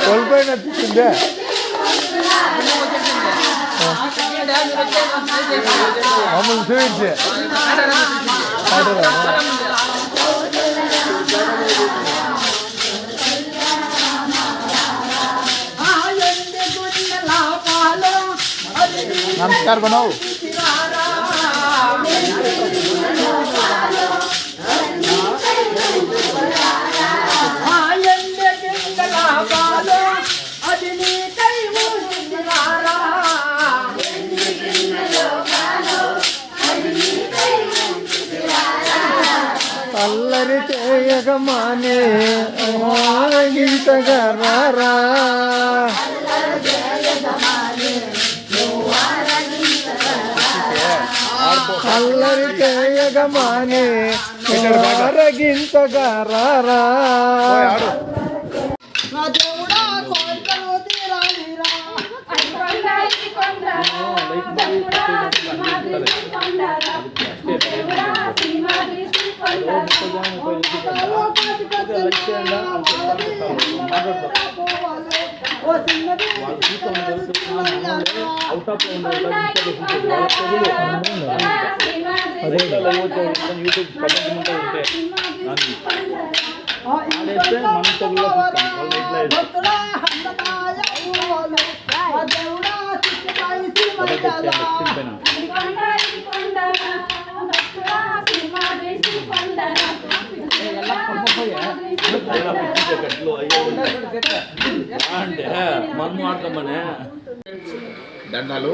కోల్పోయిన అనిపిస్తుందే మమ్మల్ని చూపించే నమస్కారం बनाओ అల్లరి చేయగమానే గీతగా రారా అల్లరి చేయగమానే గింతగా రారా దండాలు.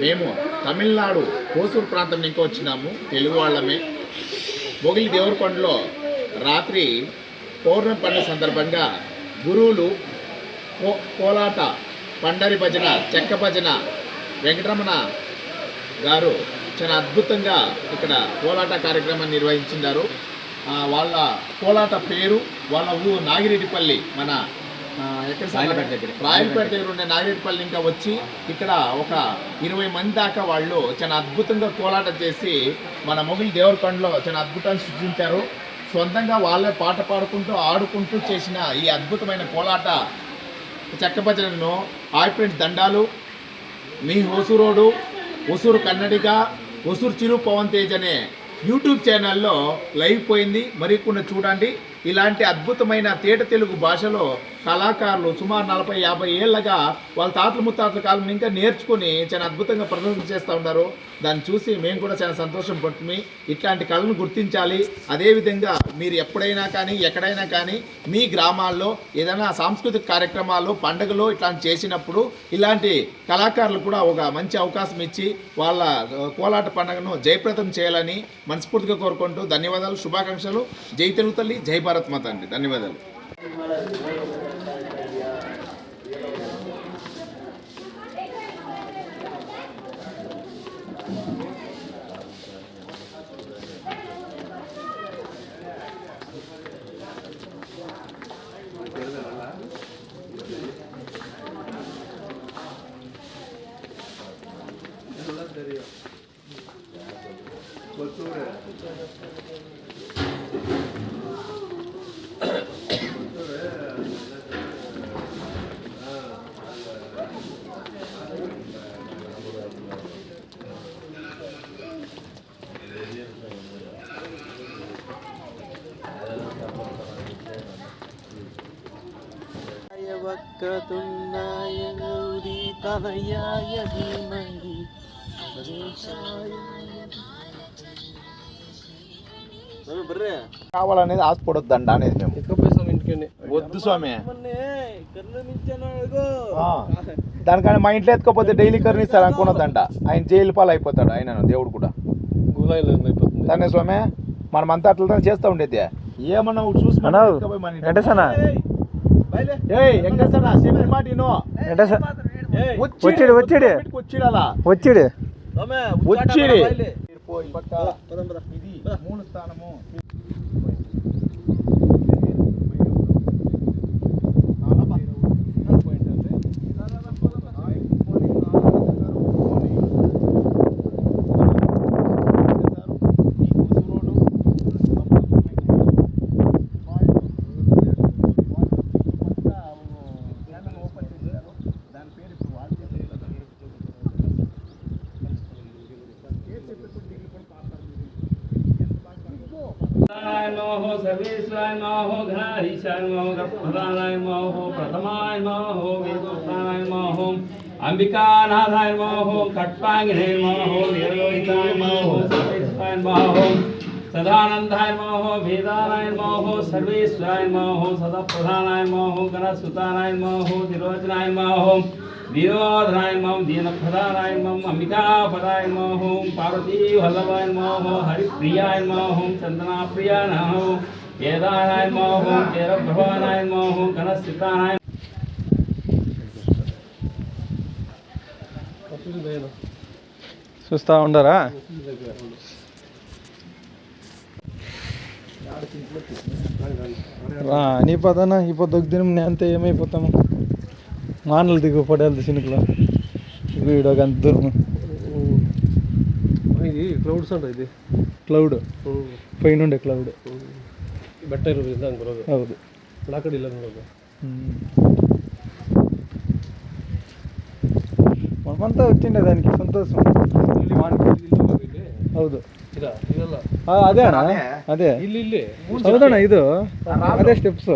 మేము తమిళనాడు హోసూరు ప్రాంతం నుంచి వచ్చినాము, తెలుగు వాళ్ళమే. మొగిలి దేవరకొండలో రాత్రి పౌర్ణమి పండుగ సందర్భంగా గురువులు కోలాట, పండరి భజన, చెక్క భజన వెంకటరమణ గారు చాలా అద్భుతంగా ఇక్కడ కోలాట కార్యక్రమాన్ని నిర్వహించారు. వాళ్ళ కోలాట పేరు వాళ్ళ ఊరు నాగిరెడ్డిపల్లి, మన రాయలపేట దగ్గర ఉండే నాగిరెడ్డిపల్లి ఇంకా వచ్చి ఇక్కడ ఒక 20 మంది దాకా వాళ్ళు చాలా అద్భుతంగా కోలాట చేసి మన మొగిలి దేవరకొండలో చాలా అద్భుతాన్ని సృష్టించారు. సొంతంగా వాళ్ళే పాట పాడుకుంటూ ఆడుకుంటూ చేసిన ఈ అద్భుతమైన కోలాట చెక్క భజనను హాయ్ ఫ్రెండ్స్ దండాలు. మీ హోసూరోడు, హోసూరు కన్నడిగ, హోసూరు చిరు పవన్ తేజ్ అనే యూట్యూబ్ ఛానల్లో లైవ్ పోయింది, మరి కొన్ని చూడండి. ఇలాంటి అద్భుతమైన తేట తెలుగు భాషలో కళాకారులు సుమారు 40-50 ఏళ్ళగా వాళ్ళ తాతల ముత్తాతల కాలం ఇంకా నేర్చుకుని చాలా అద్భుతంగా ప్రదర్శన చేస్తూ ఉన్నారు. దాన్ని చూసి మేము కూడా చాలా సంతోషం పడుతుంది. ఇట్లాంటి కళను గుర్తించాలి. అదేవిధంగా మీరు ఎప్పుడైనా కానీ ఎక్కడైనా కానీ మీ గ్రామాల్లో ఏదైనా సాంస్కృతిక కార్యక్రమాలు, పండుగలు ఇట్లాంటి చేసినప్పుడు ఇలాంటి కళాకారులు కూడా ఒక మంచి అవకాశం ఇచ్చి వాళ్ళ కోలాట పండుగను జయప్రదం చేయాలని మనస్ఫూర్తిగా కోరుకుంటూ ధన్యవాదాలు, శుభాకాంక్షలు. జై తెలుగు తల్లి, జై భారత్ మాత అండి. ధన్యవాదాలు. వక్రతుండాయ ఉదితనయాయ ధీమహి కావాలనేది ఆశపడొద్దండి అనేది మేము వద్దు స్వామి. దానికని మా ఇంట్లో ఎత్తుకోపోతే డైలీ కర్ణిస్తారు అనుకున్నదంట. ఆయన జైలు పాలు అయిపోతాడు. ఆయన దేవుడు కూడా దాన్ని స్వామి మనమంతా అట్లా చేస్తూ ఉండేది. ఏమన్నా చూసి వచ్చి ఇది 3 స్థానము. సదానందాయ నమః సర్వేశ్వరాయ నమః ఘనాధీశాయ నమః గర్భప్రదానాయ నమః ప్రథమాయ నమః వేదోత్థానాయ నమః అంబికానాథాయ నమః ఖట్వాంగినే నమః నీలలోహితాయ నమః సర్వేశ్వరాయ నమః సదానందాయ నమః వేదానాయ నమః సర్వేశ్వరాయ నమః సదప్రధానాయ నమః గణసుతానాయ నమః తిరోచనాయ నమః దీనోధనాయ నమః దీనప్రదానాయ నమః అంబికాపదాయ నమః పార్వతీ వల్లభాయ నమః హరిప్రియాయ నమః చందనాప్రియాయ నమః వేదానాయ నమః కేరభవానాయ నమః గణస్థితానాయ చూస్తా ఉండరా నీ పదనా ఈ పొద్దు దినం అంతే ఏమైపోతాము మానలు దిగు పడేది చినుకులో వీడు ఒక అంత దూరం ఇది క్లౌడ్స్ అంట ఇది క్లౌడ్ పైనుండే క్లౌడ్ ಬೆಟ್ಟ ಇರೋದ್ರಿಂದ ಹಂಗೆ ಬರೋದು ಹೌದು ಆ ಕಡೆ ಇಲ್ಲ ನೋಡೋದು మనమంతా వచ్చిండే దానికి సంతోషం ಹೌದು ಇಲ್ಲ ಇದಲ್ಲ ಅದೇ ಅಣ್ಣ ಅದೇ ಇಲ್ಲಿ ಇಲ್ಲಿ ಹೌದಣ್ಣ ಇದು ಅದೇ ಸ್ಟೆಪ್ಸ್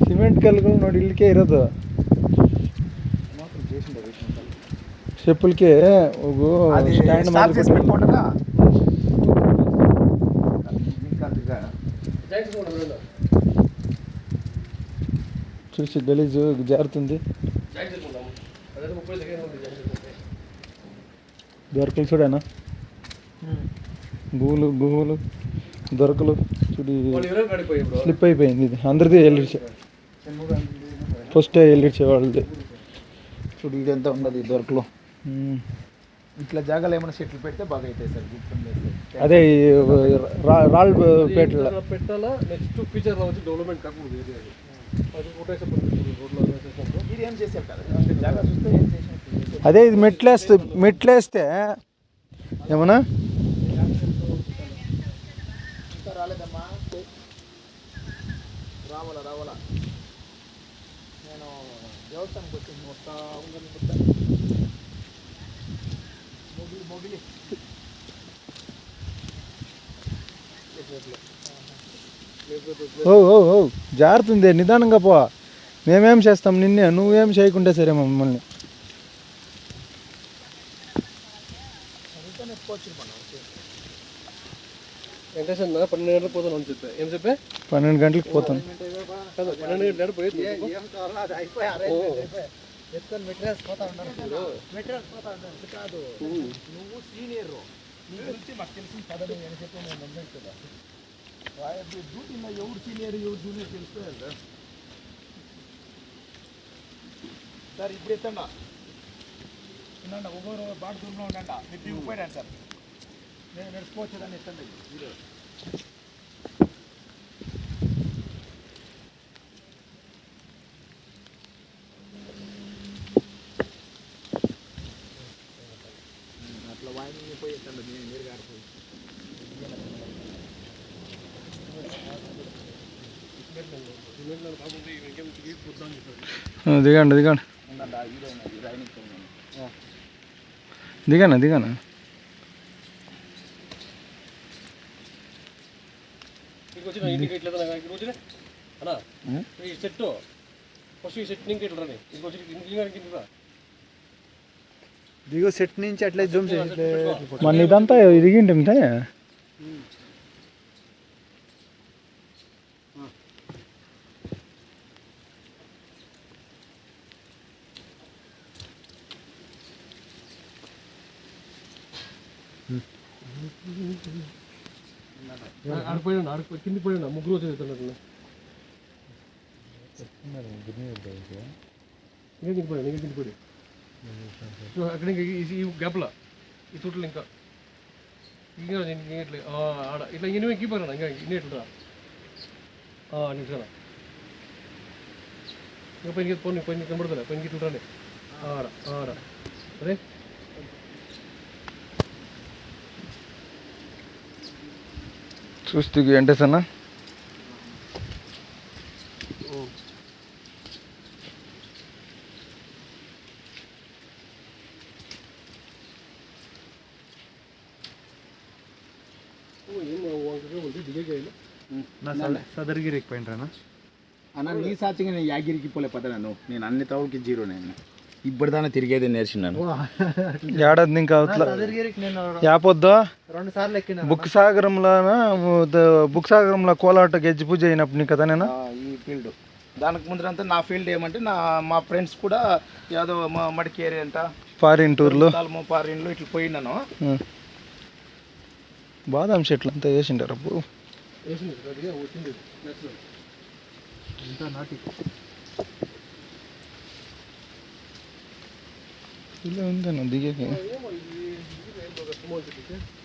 ಸಿಮೆಂಟ್ ಕಲ್ಲುಗಳು ನೋಡಿ ಇಲ್ಲಿಗೆ ಇರೋದು ಸ್ಟೆಪ್ಪುಲ್ಗೆ ಹೋಗು ಸ್ಟ್ಯಾಂಡ್ ಮಾಡಿ చూసి గలీజు జారుతుంది దొరకలు చూడనా గువ్వులు దొరకలు చూడు స్లిప్ అయిపోయింది ఇది అందరిది వెళ్ళిడ్చే ఫస్ట్ వెళ్ళిడ్చే వాళ్ళది చూడు ఇదంతా ఉన్నది దొరకలు ఇట్లా జాగాలు ఏమైనా చెట్లు పెడితే బాగా అవుతాయి సార్ గుర్తుంది అదే రాళ్ళు పెట్టాలా నెక్స్ట్ ఫ్యూచర్ లో వచ్చి డెవలప్మెంట్ కాకూడదు ఏరియా అది రోడ్లో మీరు ఏం చేశారు కదా జాగా చూస్తే ఏం చేసినట్టు అదే ఇది మెట్లేస్తే ఏమన్నా ఇంకా రాలేదమ్మా రావాలా నేను దేవస్థానంకి వచ్చి వస్తా మొగిలి ఓ జారుతుంది నిదానంగా పో మేమేం చేస్తాం నిన్నే నువ్వేం చేయకుంటే సరే మమ్మల్ని వెంకటేశ్వర 12 గంటలకు పోతాను అని చెప్పా ఏం చెప్పా 12 గంటలకు పోతాను 12 గంటలకు పోయి కాదు నువ్వు సీనియర్ నీ గురించి మాకు తెలిసిన పదవి అని చెప్పి నేను నమ్మేది డ్యూటీలో ఎవరు సీనియర్ ఎవరు జూనియర్ తెలుసుకోలేదు సార్ సార్ ఇప్పుడు ఎత్తండి ఉండండి ఒక్కొక్కరు బాగా దూరంలో ఉండండి మీరు దిగిపోయాడు సార్ నేను నడుచుకోవచ్చేదాన్ని ఎత్తండి వీడియో అట్లా వాయిని పోయి ఎత్తండి మీరు గారిపోయి దిగండి దిగనా సెట్ ఫస్ట్ ఈ సెట్ నుంచి ఇట్లా దిగు సెట్ నుంచి అట్లా జూమ్ మన ఇదంతా ఇదిగింటే ఆడిపోయినా కింది పోయినా ముగ్గురు వచ్చేస్తున్నట్లు ఇంకా కింది పోయి అక్కడ ఇంకా ఈ గ్యాప్లో ఈ చుట్టూ ఇంకా ఇట్లా ఆడ ఇట్లా ఇన్ని ఎక్కిపోయినా ఇంకా ఇన్ని ఎట్లా నిమిషాల ఇంకా పైకి పైకి కనబడుతున్నా పైకి చూడాలి ఆడ ఆడ అరే చూస్తూ అంటే సన్న సదర్గిరికి పోయినరా అన్న నీ సాచిగా నేను యాగిరికి పోలే పద నేను అన్ని తవులకి జీరో నేను ఇప్పటిదాకా తిరిగేది నేర్చున్నాను ఏడాది ఇంకా యాపొద్దు 2 సార్లు ఎక్కిన బుక్ సాగరంలో కోలాట గెజ్జి పూజ అయినప్పుడు నీ కదా నేను ఈ ఫీల్డ్ దానికి ముందరంతా నా ఫీల్డ్ ఏమంటే మా ఫ్రెండ్స్ కూడా ఏదో మడికేరి అంట ఫారిన్ టూర్లు ఫారిన్లు ఇట్లా పోయినాను. బాదాం చెట్లు అంతా వేసిండారు అప్పుడు ఇలా ఉందన్న దిగేకి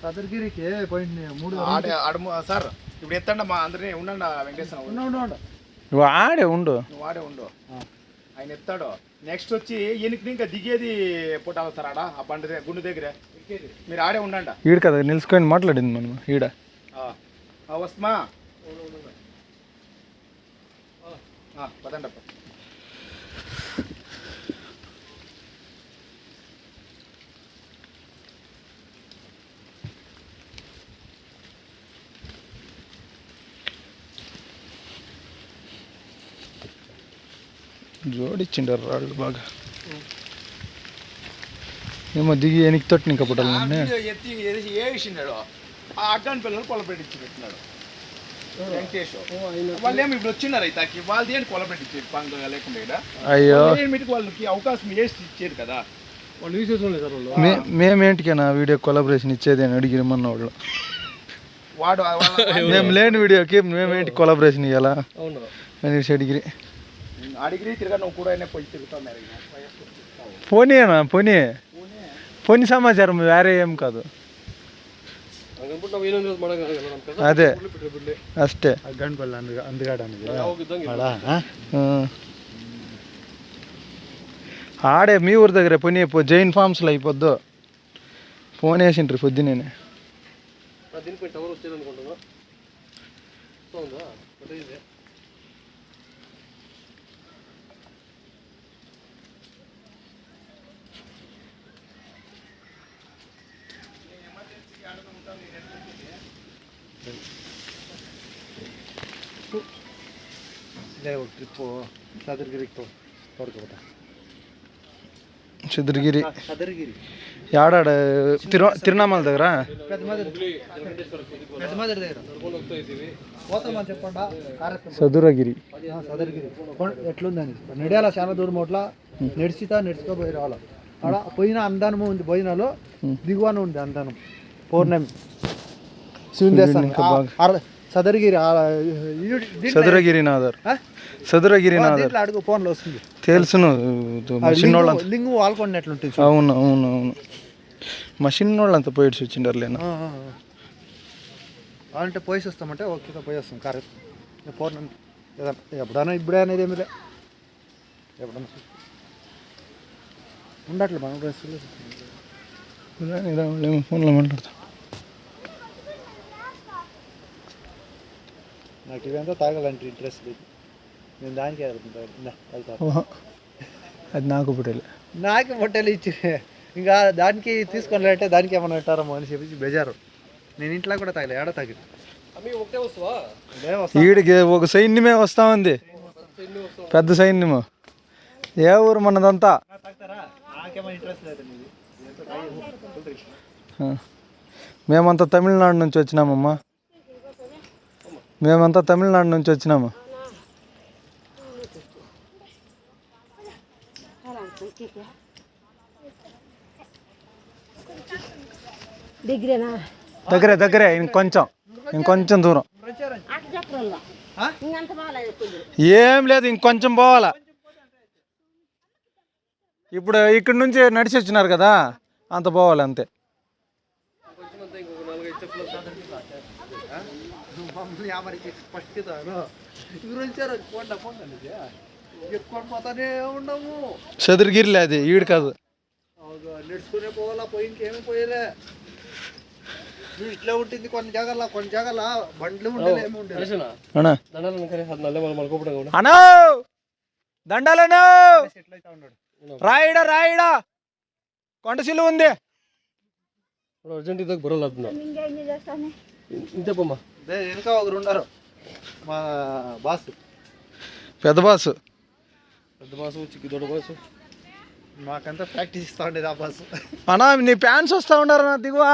సదర్గిరికి పోయింది 3 సార్ ఇప్పుడు ఎత్తండి మా అందరినీ ఉండండి వెంకటేశ్వర నువ్వు ఆడే ఉండు నువ్వు ఆడే ఉండు ఆయన ఎత్తాడు. నెక్స్ట్ వచ్చి ఈయనకి ఇంకా దిగేది పుట్టాలి సార్ ఆడ ఆ బండి గుండు దగ్గర మీరు ఆడే ఉండండి. ఈడ కదా నిలుచుకొని మాట్లాడింది మనం ఈడ వస్తుమా పదండి. జోడిచ్చిండారు రాళ్ళు బాగా ఏమో దిగి ఎనికి తొట్టిన ఇంకా పుట్టాలి ఎత్తి ఏ విషయాడు ఆ అడ్డాని పిల్లలు కొలపెట్టించి పెట్టినాడు వెంకటేష్ వాళ్ళు ఏమి ఇప్పుడు వచ్చినారు అయితే వాళ్ళు ఏంటి కొలపెట్టించారు పండుగ లేకుండా అయ్యో వాళ్ళకి అవకాశం వేసి ఇచ్చారు కదా వాళ్ళు యూజ్ చేసుకోలేదు సార్ వాళ్ళు. మేమేంటికైనా వీడియో కొలాబరేషన్ ఇచ్చేది అని అడిగిరి మన వాళ్ళు వాడు మేము లేని వీడియోకి మేమేంటి కొలాబరేషన్ ఇవ్వాలా అవును అనేసి అడిగిరి అడిగిరి తిరగా నువ్వు కూడా అయినా పోయి తిరుగుతావు పోనీనా పోనీ సమాచారం వేరే ఏం కాదు అదే అಷ್ಟೇ గంటపల్లి ఆడే మీ ఊరి దగ్గర పోనీ జైన్ ఫార్మ్స్లో అయిపోద్దు ఫోన్ వేసిండ్రి పొద్దునే దీనిపై టవర్ వచ్చేది అనుకుంటున్నా ట్రిప్ సదర్గిరికి తోడుకోతా చదురుగిరి సదర్గిరి ఆడాడ తిరునామల దగ్గర పెద్దమదరి దగ్గర పోతామని చెప్పండా సదురగిరి సదర్గిరి ఎట్లుందని నడియాల చాలా దూరం ఓట్ల నడుచుకోపోయి రావాల ఆడ పోయిన అందానము ఉంది భోజనాలు దిగువన ఉంది అందానం పౌర్ణమి శివుని దేవస్థానం సదర్గిరి సదురగిరినాథర్ సదురగిరినాథర్ అడుగు ఫోన్లో వస్తుంది తెలుసును లింగు వాల్కొండట్లుంటుంది. అవును అవును అవును మషిన్ వాళ్ళంతా పోయి వచ్చిండారులేనా అంటే పోయి వస్తామంటే ఓకే పోయి వస్తాం కరెక్ట్ పౌర్ణమి ఎప్పుడైనా ఇప్పుడే అనేది ఏమిలే ఎప్పుడన్నా ఉండట్లే మన డ్రెస్సులు ఫోన్లో మాట్లాడతాం. నాకు ఇవంతా తాగాలంటే ఇంట్రెస్ట్ లేదు. నేను దానికి వెళ్తాను. అది నాకు పుట్టేలే నాకే పొట్టేలు ఇచ్చి ఇంకా దానికి తీసుకొని అంటే దానికి ఏమన్నా పెట్టారమ్మో అని చెప్పి బేజారు. నేను ఇంట్లో కూడా తాగలే ఏడ తాగింది ఈడికి ఒక సైన్యమే వస్తా ఉంది పెద్ద సైన్యము. ఏ ఊరు మనదంతా మేమంతా తమిళనాడు నుంచి వచ్చినామమ్మా. మేమంతా తమిళనాడు నుంచి వచ్చినాము. దగ్గరే దగ్గరే ఇంకొంచెం దూరం ఏం లేదు ఇంకొంచెం పోవాలా. ఇప్పుడు ఇక్కడి నుంచి నడిచి వచ్చినారు కదా అంత పోవాలి అంతే. చదురుగిరిలే అది ఈడు కాదు. నడుచుకునే పోవాలా పోయి ఇంకేమీ పోయలే. ఇట్లా ఉంటుంది కొన్ని జాగాల బండ్లు ఉండేది ఏమి ఉండేది. అన్నా దండాలన్నా రాయిడా కొండశిలు ఉంది. అర్జెంట్ ఇದಾಗ ಬರಲ್ಲ ಅದನ್ನ ఇంతేపమ్మా. ఇంకా ఒకరు ఉన్నారు మా బాస్, పెద్ద బాసు. పెద్ద బాసు, చిక్కి దొడ్డ బాసు. మాకంతా ప్రాక్టీస్ ఇస్తా ఉండేది ఆ బాస్. అన్నా నీ ఫ్యాన్స్ వస్తూ ఉండారు నా దిగువా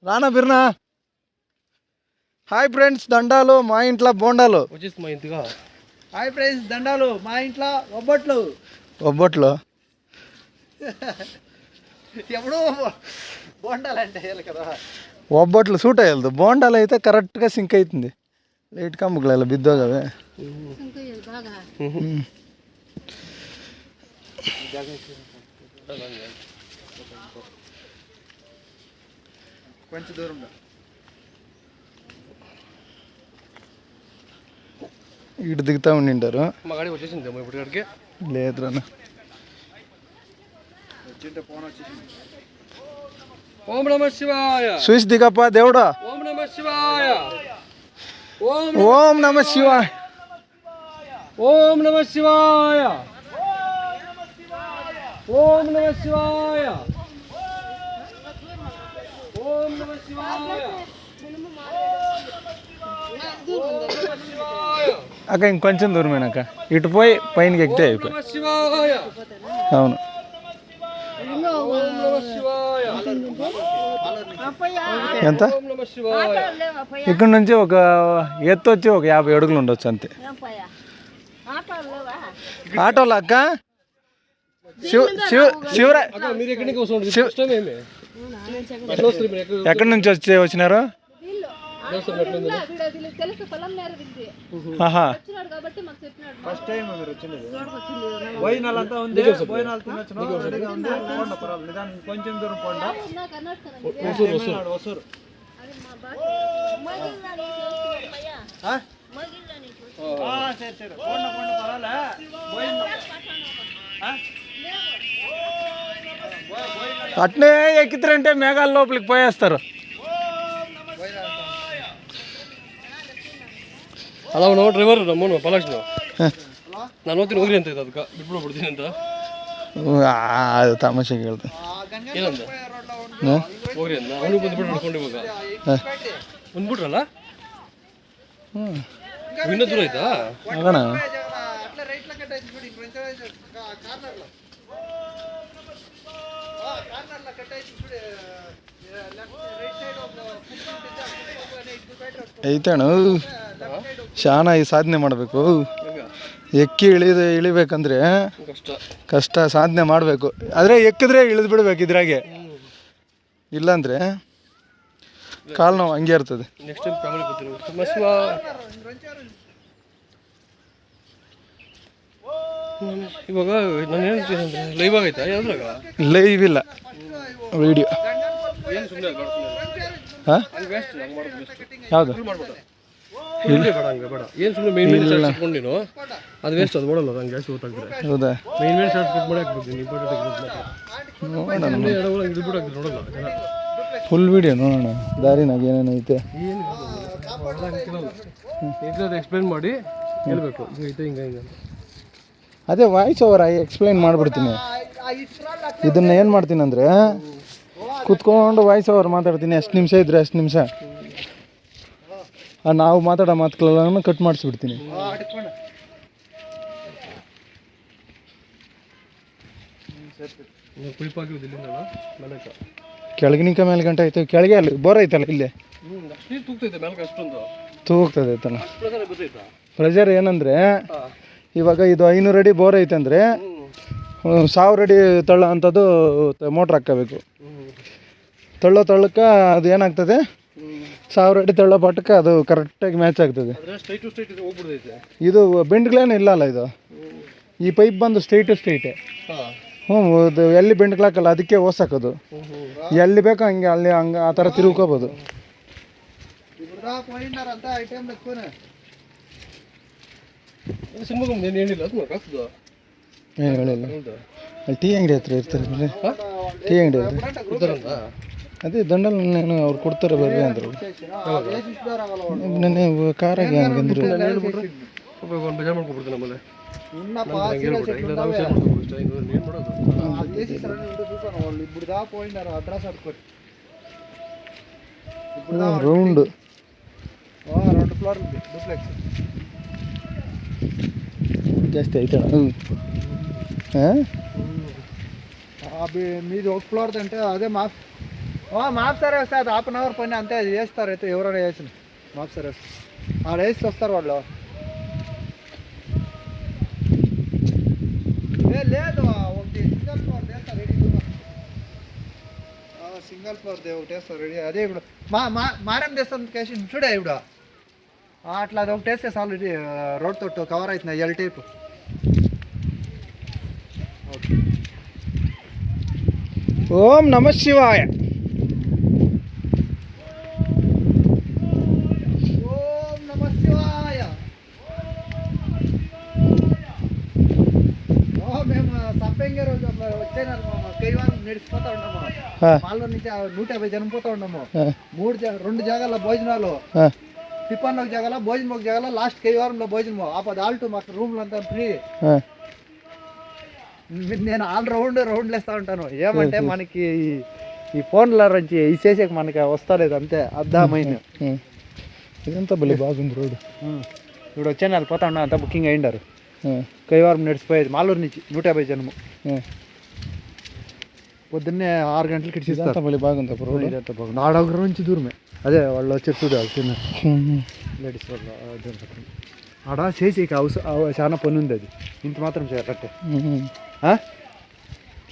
రానా బిర్నా. హాయ్ ఫ్రెండ్స్, దండాలు మా ఇంట్లో బోండాలు. వచ్చేసి మా ఇంటిగా. హాయ్ ఫ్రెండ్స్, దండాలు మా ఇంట్లో ఒబ్బట్లు. ఒబ్బట్లు ఎప్పుడూ బోండాలంటే వేయాలి కదా. ఒబ్బట్లు సూట్ అయ్యదు, బోండాలు అయితే కరెక్ట్గా సింక్ అవుతుంది. లైట్ కమ్ముకులే బిద్దోగవే. కొంచెం దూరం ఇటు దిగుతా ఉండింటారు. మా గాడి వచ్చేసింది ఇప్పుడు కాడికి. లేదు రానా. వచ్చింటే ఫోన్ వచ్చేసింది. ఓం నమ శివాయ. చూసి దిగప్ప దేవుడా. ఓం నమ శివాయ. ఓం నమ శివాయ. ఓం నమ శివాయ. ఓం నమ శివాయ. ఓం నమ శివాయ. అక్క ఇంకొంచెం దూరమేనాక ఇటు పోయి పైనకి ఎక్కితే అయిపోయి. నమ శివాయ. అవును. ఓం నమ శివాయ. ఎంత? ఓం నమ శివాయ. ఇక్కడ నుంచి ఒక ఎత్తు వచ్చి ఒక 50 అడుగులు ఉండొచ్చు అంతే. ఆటోలో అక్క శివరా అక్క మీరు ఎక్కడి నుంచి వస్తుంది? ఫస్ట్ టైం ఏమి ఎట్లా వస్తుంది మీరు? ఎక్కడి నుంచి వచ్చినారు? ఆహా. ఫస్ట్ టైం మీరు వచ్చింది. భోజనాలు అంతా ఉంది, భోజనాలు తినొచ్చు. రెడీగా ఉంది. పోండి పర్వాలేదు, నిదానం కొంచెం దూరం పోండి. వసూరు సరే సరే పోండి పోండి పర్వాలే. అట్నే ఎక్కితారంటే మేఘాల లోపలికి పోయేస్తారు. ಅಲ್ಲ ನಾವು ಡ್ರೈವರ್ ನಮ್ಮನು ಪಲಾಕ್ಷ ನಾನು ಓದ್ತೀನಿ ಹೋಗ್ರಿ ಅಂತ ಅದಕ್ಕೆ ಬಿಟ್ಬಿಡು ಬಿಡ್ತೀನಿ ಅಂತ ಅದು ತಮಾಷೆಗೆ ಹೇಳ್ದೆ. ಏನಂದ ಹೋಗ್ರಿ ಅಂದ ಅವನಿಗೆ ಬಂದುಬಿಟ್ಟು ನಡ್ಕೊಂಡು ಇವಾಗ ಬಂದ್ಬಿಟ್ರಲ್ಲ ಇನ್ನೂ ದೂರ ಆಯ್ತಾ ಆಗೋಣ. ಐತೇನು ಶಾನ ಈ ಸಾಧನೆ ಮಾಡಬೇಕು. ಎಕ್ಕಿ ಇಳಿಬೇಕಂದ್ರೆ ಕಷ್ಟ, ಸಾಧನೆ ಮಾಡಬೇಕು. ಆದರೆ ಎಕ್ಕಿದ್ರೆ ಇಳಿದು ಬಿಡ್ಬೇಕು ಇದ್ರಾಗೆ, ಇಲ್ಲಾಂದರೆ ಕಾಲು ನೋವು ಹಂಗೆ ಇರ್ತದೆ. ನೆಕ್ಸ್ಟ್ ಟೈಮ್ ಫ್ಯಾಮಿಲಿ ಬರ್ತೀನಿ. ಇವಾಗ ನಾನು ಹೇಳ್ತೀನಿ ಅಂದರೆ ಲೈವ್ ಆಗೈತಾ ಯಾವ್ದ್ರಾಗ? ಲೈವ್ ಇಲ್ಲ, ವಿಡಿಯೋ. ಏನು ಸುಮ್ಮನೆ ಹಾಂ ಯಾವುದು ಬೇಡ ಹಂಗೆ ಬೇಡ. ಏನು ಸುಮ್ಮನೆ ಮೇನ್ ಮೇನ್ ಶಾರ್ಟ್ ಇಟ್ಕೊಂಡು ನೀನು ಅದು ವೇಸ್ಟ್, ಅದು ಮಾಡಲ್ಲ ನಂಗೆ ಜಾಸ್ತಿ ಗೊತ್ತಾಗ್ತದೆ. ಹೌದಾ? ಮೇನ್ ಮೇನ್ ಶಾರ್ಟ್ ಕಟ್ ಮಾಡಿ ಹಾಕ್ಬೇಕು ಇಂಪಾರ್ಟೆಂಟ್ ನೋಡೋಣ, ಇದ್ಬಿಟ್ಟು ಹಾಕ್ತಾರೆ ನೋಡಲ್ಲ ಜನ. ಫುಲ್ ವಿಡಿಯೋ ನೋಡೋಣ ದಾರಿನಾಗ ಏನೇನೈತೆ. ಏನು ಎಕ್ಸ್ಪ್ಲೇನ್ ಮಾಡಿ ಹೇಳ್ಬೇಕು ಹಿಂಗೈತೆ ಹಿಂಗೆ ಹಿಂಗೆ. ಅದೇ ವಾಯ್ಸ್ ಓವರ್ ಎಕ್ಸ್ಪ್ಲೈನ್ ಮಾಡಿಬಿಡ್ತೀನಿ. ಇದನ್ನು ಏನು ಮಾಡ್ತೀನಿ ಅಂದರೆ ಕುತ್ಕೊಂಡು ವಾಯ್ಸ್ ಓವರ್ ಮಾತಾಡ್ತೀನಿ. ಎಷ್ಟು ನಿಮಿಷ ಇದ್ರೆ ಅಷ್ಟು ನಿಮಿಷ ನಾವು ಮಾತಾಡೋ ಮಾತುಗಳನ್ನು ಕಟ್ ಮಾಡಿಸ್ಬಿಡ್ತೀನಿ. ಕೆಳಗಿನಿಕ ಮೇಲೆ ಗಂಟೆ ಆಯ್ತು. ಕೆಳಗೆ ಅಲ್ಲಿ ಬೋರ್ ಐತಲ್ಲ ಇಲ್ಲೇ ತೂಗ್ತದೆ ಐತಲ್ಲ. ಪ್ರೆಷರ್ ಏನಂದರೆ ಇವಾಗ ಇದು 500 ಅಡಿ ಬೋರ್ ಐತೆ ಅಂದರೆ 1000 ಅಡಿ ತಳ್ಳೋ ಅಂಥದ್ದು ಮೋಟ್ರ್ ಹಾಕ್ಕೋಬೇಕು. ತಳ್ಳಕ್ಕೆ ಅದು ಏನಾಗ್ತದೆ, 1000 ಅಡಿ ತಳ್ಳೋ ಪಟ್ಟಕ್ಕೆ ಅದು ಕರೆಕ್ಟಾಗಿ ಮ್ಯಾಚ್ ಆಗ್ತದೆ. ಇದು ಬೆಂಡ್ಗಳೇನು ಇಲ್ಲಲ್ಲ, ಇದು ಈ ಪೈಪ್ ಬಂದು ಸ್ಟ್ರೈಟೇ. ಅದು ಎಲ್ಲಿ ಬೆಂಡ್ಗಳಾಕಲ್ಲ, ಅದಕ್ಕೆ ಓಸಾಕೋದು. ಎಲ್ಲಿ ಬೇಕೋ ಹಂಗೆ ಅಲ್ಲಿ ಹಂಗೆ ಆ ಥರ ತಿರುಗ್ಕೋಬೋದು. ಏನು ಹೇಳಿಲ್ಲ, ಅಲ್ಲಿ ಟೀ ಅಂಗಡಿ ಹತ್ರ ಇರ್ತಾರೆ. ಟೀ ಅಂಗಡಿ ಅದೇ ದಂಡಲ್ ನಾನು ಅವ್ರು ಕೊಡ್ತಾರೆ ಬರ್ರಿ ಅಂದರು. ನೆನ್ನೆ ಕಾರಾಗಿ ಹಂಗಂದ್ರು. రౌండ్ 2 ఫ్లోర్లు ఉంది డూప్లెక్స్. ಜಾಸ್ತಿ ಆಯ್ತಣ್ಣ. మీది 1 ఫ్లోర్ అంటే అదే మాపుతారు వేస్తే అది 1/2 అవర్ పని అంతే. అది చేస్తారు అయితే ఎవరైనా వేసిన మాపుతారు వేస్తారు ఆడ వేసి వస్తారు వాళ్ళు. లేదు ఒకటి సింగల్ ఫ్లోర్ చేస్తారు రెడీ. సింగల్ ఫ్లోర్ ఒకటి వేస్తారు రెడీ. అదే ఇప్పుడు మారం తెస్తుంది కేసు చూడే ఇప్పుడు అట్లా అది ఒకటి వేస్తే ఆల్రెడీ రోడ్ తోటి కవర్ అవుతుంది ఎల్ టైప్. ఓం నమ శివాయ. ఓం నమ శివాయ. మేము సంపంగి రోజు వచ్చే కైవారం నడిచిపోతా ఉన్నాము. మాల్లో నుంచి 150 జనం పోతా ఉన్నాము. 2 జాగాల భోజనాలు, టిఫన్ ఒక జాగాల, భోజనం ఒక జాగాల, లాస్ట్ కైవారంలో భోజనం. ఆపద ఆల్టు మాకు రూమ్లు అంతా ఫ్రీ. నేను రౌండ్లు వేస్తూ ఉంటాను. ఏమంటే మనకి ఈ ఫోన్ల నుంచి ఇసేసేకి మనకి వస్తలేదు అంతే అర్థమైన. ఇదంతా భలే బాగుంది రోడ్డు. ఇప్పుడు వచ్చే నెల పోతా ఉన్నా అంతా బుకింగ్ అయ్యిండారు. కైవారం నడిచిపోయేది మాలూరు నుంచి 150 జనము. పొద్దున్నే 6 గంటలకి ఇచ్చిస్తారు. భలే బాగుంది రోడ్డు. ఇదంతా బాగుంది. ఆడొకరి నుంచి దూరమే. అదే వాళ్ళు వచ్చి చూడ చిన్న లేడీస్ వాళ్ళు ఆడ చేసేకి చాలా పని ఉంది. అది ఇంత మాత్రం చేయకట్టే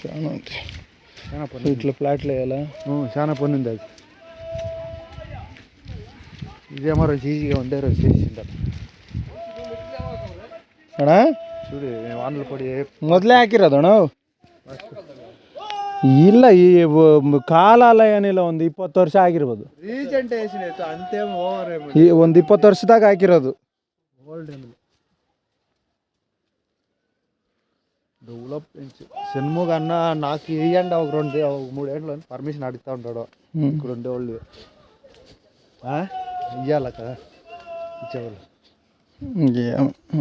చాలా ఉంది. చాలా పని. ఇట్లా ఫ్లాట్లు వేయాలా? చాలా పని ఉంది. అది ఇదేమో రోజు ఈజీగా ఉండే రోజు చేసింటారు. ಅಣ್ಣ చూడు వానలు పడి ಮೊದಲೇ ಹಾಕಿರೋದು ಅಣ್ಣ. ಇಲ್ಲ ಈ ಕಾಲಾಲಯನೆಲ್ಲ ಒಂದು 20 ವರ್ಷ ಆಗಿರ್ಬೋದು. ರೀಸೆಂಟ್ వేసిన అంతేం ఓవర్ ఏమో. ಈ ಒಂದು 20 ವರ್ಷದಾಗ ಹಾಕಿರೋದು. ఓల్డ్ డెవలప్మెంట్స్ సినిమా కన్నా నాకు ఇవ్వండి ఒక 2-3 ఏళ్ళు పర్మిషన్ అడుగుతూ ఉంటాడు. ఇక్కడ ఉండేవాళ్ళు ఇవ్వాలి కదా ఇచ్చేవాళ్ళు.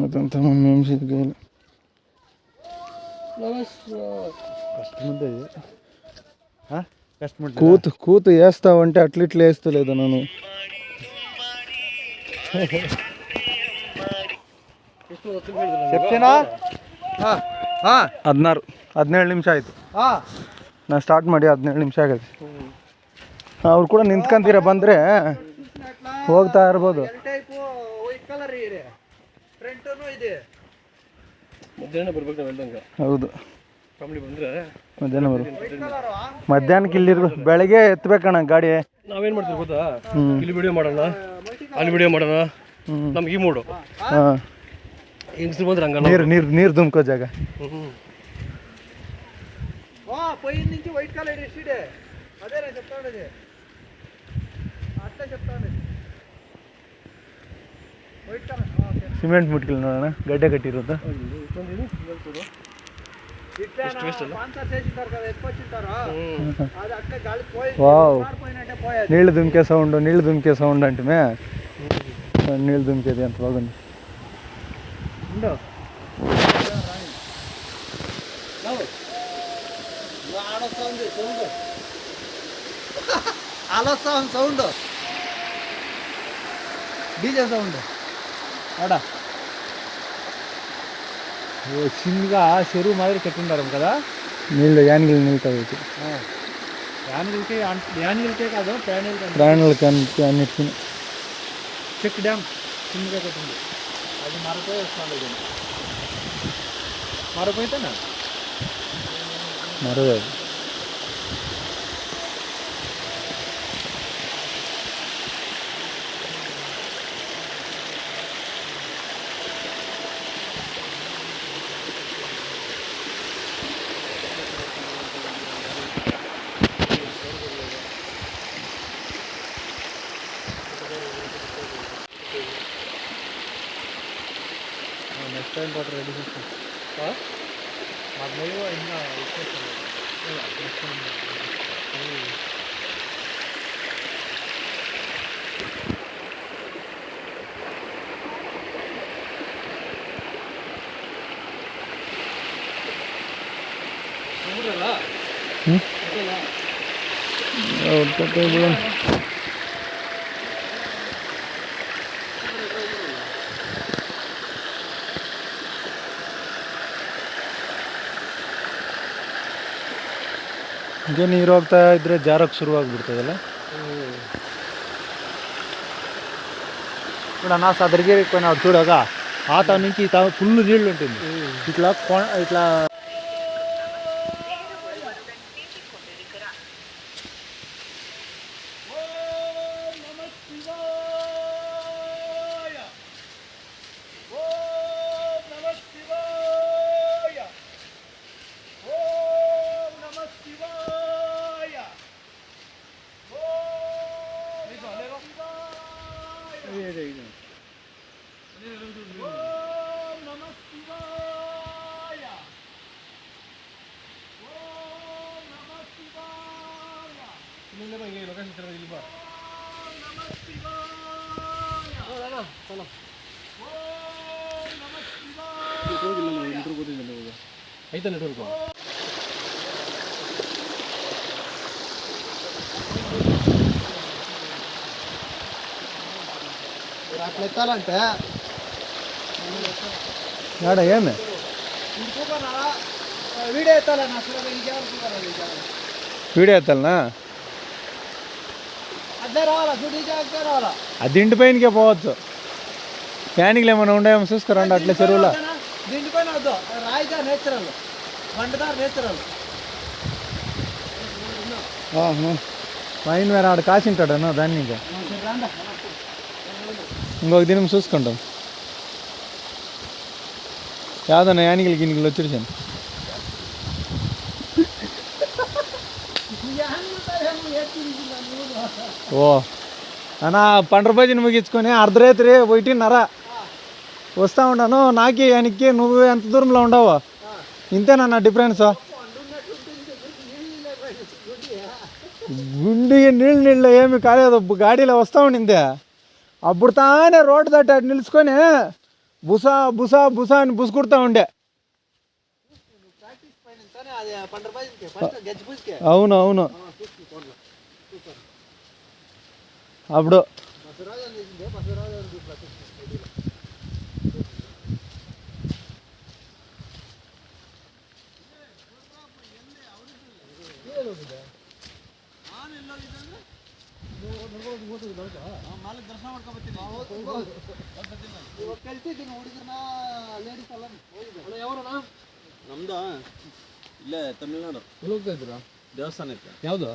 అదంతా మేము సిగ్గాలి. కష్టముంది అది. కష్టముంది. కూతు వేస్తావంటే అట్లా ఇట్లా వేస్తలేదు నన్ను. చెప్తేనా 17 ನಿಮಿಷ ಆಯಿತು. ನಾನು ಸ್ಟಾರ್ಟ್ ಮಾಡಿ 17 ನಿಮಿಷ ಆಗೈತೆ. ಅವ್ರು ಕೂಡ ನಿಂತ್ಕೊಂತೀರ ಬಂದರೆ ಹೋಗ್ತಾ ಇರ್ಬೋದು. ಮಧ್ಯಾಹ್ನ ಬರ್ಬೇಕು ನಾವು ಹೇಳ್ದಂಗೆ. ಹೌದು ಫ್ಯಾಮಿಲಿ ಬಂದರೆ ಮಧ್ಯಾಹ್ನ ಮಧ್ಯಾಹ್ನಕ್ಕೆ ಇಲ್ಲಿರ್ಬೇಕು. ಬೆಳಗ್ಗೆ ಎತ್ತಬೇಕಣ್ಣ ಗಾಡಿ. ನಾವೇನು ಮಾಡ್ತೀವಿ ಗೊತ್ತಾ, ಇಲ್ಲಿ ವಿಡಿಯೋ ಮಾಡೋಣ, ಅಲ್ಲಿ ವಿಡಿಯೋ ಮಾಡೋಣ. ನಮ್ಗೆ ಈ ಮೂಡು ಹೆಂಗಸ್ರು ಬಂದ್ರೆ ಹಂಗ ನೀರು ದುಮ್ಕೋ ಜಾಗ. పోయిన నుంచి వైట్ కలర్ ఇడే అదే నేను చెప్తా ఉండేది. అట్లా చెప్తా ఉండేది వైట్ కలర్. ಸಿಮೆಂಟ್ ಮುಟ್ಕಿಲ್ಲ ನೋಡೋಣ ಗಡ್ಡೆ ಕಟ್ಟಿರೋದು. వావ్ నీళ్ళు దుమికే సౌండ్ అంటే నీళ్ళు దుమికేది ఎంత బాగుంది. సౌండ్ డీజే సౌండ్ ఆడ చిన్నగా చెరువు మాదిరి కట్టిండారు కదా. నీళ్ళు యానిగలు నిలుతాయి. యానిగలకే కాదు ప్రాణులకి అన్నిటికీ. చెక్ డ్యామ్ చిన్నగా కట్టింది. అది మరపోయి వస్తుంది. మరపోయితేనా మరవదు. నెక్స్ట్ టైం పాటు రెడీ చేస్తాం. మాకు నెయ్యి ఇంకా ఇచ్చేస్తాం. ಹಿಂಗೆ ನೀರು ಹೋಗ್ತಾ ಇದ್ರೆ ಜಾರಕ್ಕೆ ಶುರುವಾಗ್ಬಿಡ್ತದಲ್ಲ. ఇప్పుడు అన్న సదరికి పోయినాడు చూడగా ఆత నుంచి ఈ ఫుల్ నీళ్ళు ఉంటుంది. ఇట్లా ఇట్లా అయితే నెట్వర్క్ అట్లా ఎత్తాలంటే ఆడ ఏమి వీడియో ఎత్తాలన్నా వీడియో ఎత్తాలనా? అట్లే రావాలా చూడు రావాలా. అది ఇంటి పైనకే పోవచ్చు. ప్యానిక్లు ఏమైనా ఉన్నాయేమో చూసుకురండి అట్లే చెరువులో. దిండిపోయిన వద్దు రాయిదా నేచురల్ వంటదా నేచురల్. పైన వేరే ఆడ కాసింటాడన్నా దాన్ని ఇంకా ఇంకొక దినం చూసుకుంటాం. యాదన్న యానికలు గినికలు వచ్చేసాను. ఓ అన్నా పండ్రభజన ముగించుకొని అర్ధరాత్రి 1:30 వస్తూ ఉన్నాను. నాకే యానికి నువ్వు ఎంత దూరంలో ఉండవు? ఇంతేనన్నా డిఫరెన్స్. గుండికి నీళ్ళు ఏమి కాలేదు. గాడీలో వస్తూ ఉండింది. అప్పుడు తానే రోడ్డు తట్టు అటు నిలుచుకొని బుసా బుసా బుసా అని బుసుకుడుతూ ఉండే. అవును అవును అప్పుడు ನಮ್ದು ಇಲ್ಲೇ ತಮಿಳ್ನಾಡು ಎಲ್ಲಿ ಹೋಗ್ತಾ ಇದ್ದೀರಾ? ದೇವಸ್ಥಾನಕ್ಕೆ ಯಾವುದು?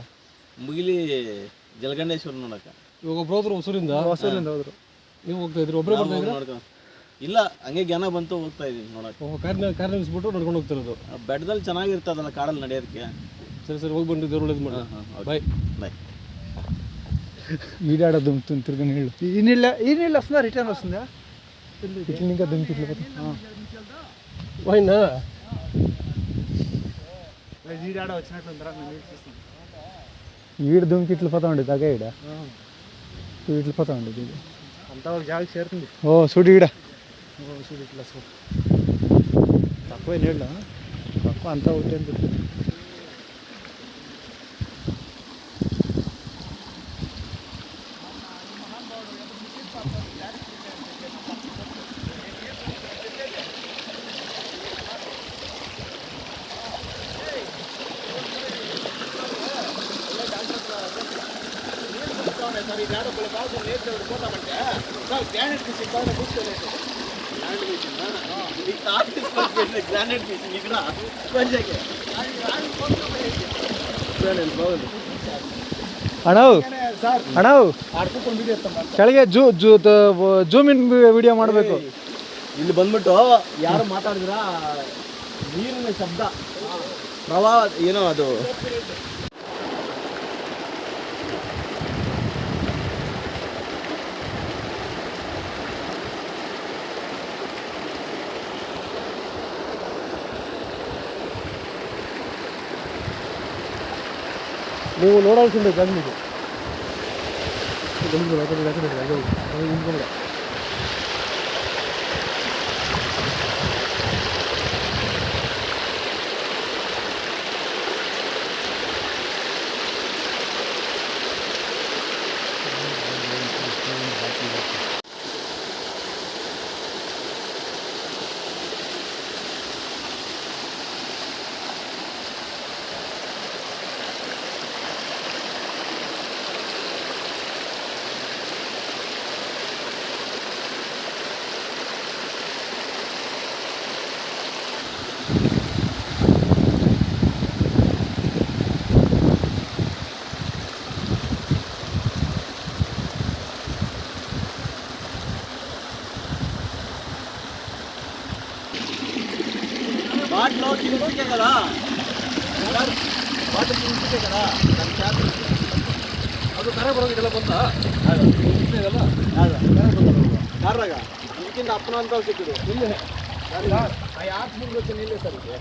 ಮುಗಿಲಿ ಜಲಗಂಡೇಶ್ವರ ನೋಡಕ್ಕೆ. ಇವಾಗ ಒಬ್ರು ಹೋದ್ರು ಹೊಸೂರಿಂದ ಹೋದ್ರು. ನೀವು ಹೋಗ್ತಾ ಇದ್ರಿ? ಒಬ್ಬರೇ ಬರ್ತಾ ಇದ್ದೀರಾ? ನೋಡ್ಕೊ ಇಲ್ಲ ಹಂಗೆ ಜ್ಞಾನ ಬಂತು ಹೋಗ್ತಾ ಇದೀನಿ ನೋಡಕ್ಕೆ. ಕಾರ್ ನಿಲ್ಲಿಸ್ಬಿಟ್ಟು ನಡ್ಕೊಂಡು ಹೋಗ್ತಿರೋದು. ಬೆಟ್ಟದಲ್ಲಿ ಚೆನ್ನಾಗಿರ್ತದಲ್ಲ ಕಾಡಲ್ಲಿ ನಡೆಯೋದಕ್ಕೆ. సరే సరే ಹೋಗಿ ಬಂದು ದೇವ್ರು ಒಳ್ಳೇದು ಮಾಡಿ. Bye bye. ఈడాడ దుంకుతుంది తిరిగి నీళ్ళు. ఈ నీళ్ళు వస్తుందా రిటర్న్ వస్తుందా? ఇట్లా ఇంకా దుంకి ఇట్లా పోయినా ఈడాడ వచ్చినట్లుందిరా నీళ్ళు చూస్తాను. ఈడ దుంకి ఇట్లా పోతా ఉండే తగ్గ ఈడ ఇట్లా పోతా ఉండేది. అంతా ఒక జాగ్రత్త చేరుతుంది. ఓ చూడు ఈడ చూడు ఇట్లా తక్కువ నీళ్ళు తక్కువ అంతా ఒకటి. ಅಣ್ಣವ್ ಅಣ್ಣವ್ ಕೆಳಗೆ ಜೂಮ್ ಇನ್ ವಿಡಿಯೋ ಮಾಡಬೇಕು. ಇಲ್ಲಿ ಬಂದ್ಬಿಟ್ಟು ಯಾರು ಮಾತಾಡಿದ್ರ ನೀರಿನ ಶಬ್ದ ಪ್ರವಾಹ ಏನೋ ಅದು ನೀವು ನೋಡಾಲ್సిందే ಜಾಗ మీకు బాటలో తిరుగుకే కదా బాట తిరుగుకే కదా దాని ಚಾರ್ಜ್ ಅದು ಕರೆ ಬರೋದಿಲ್ಲ ಬಂದ ಇದೆಲ್ಲ ಕಾರ್ರಾಗ ಇದಕ್ಕಿಂತ ಅಪ್ಪನ ಅಂತ ಸಿಕ್ಕಿದ್ರು ఆ యాప్ ముందు వచ్చి నీళ్ళే సార్ ఇది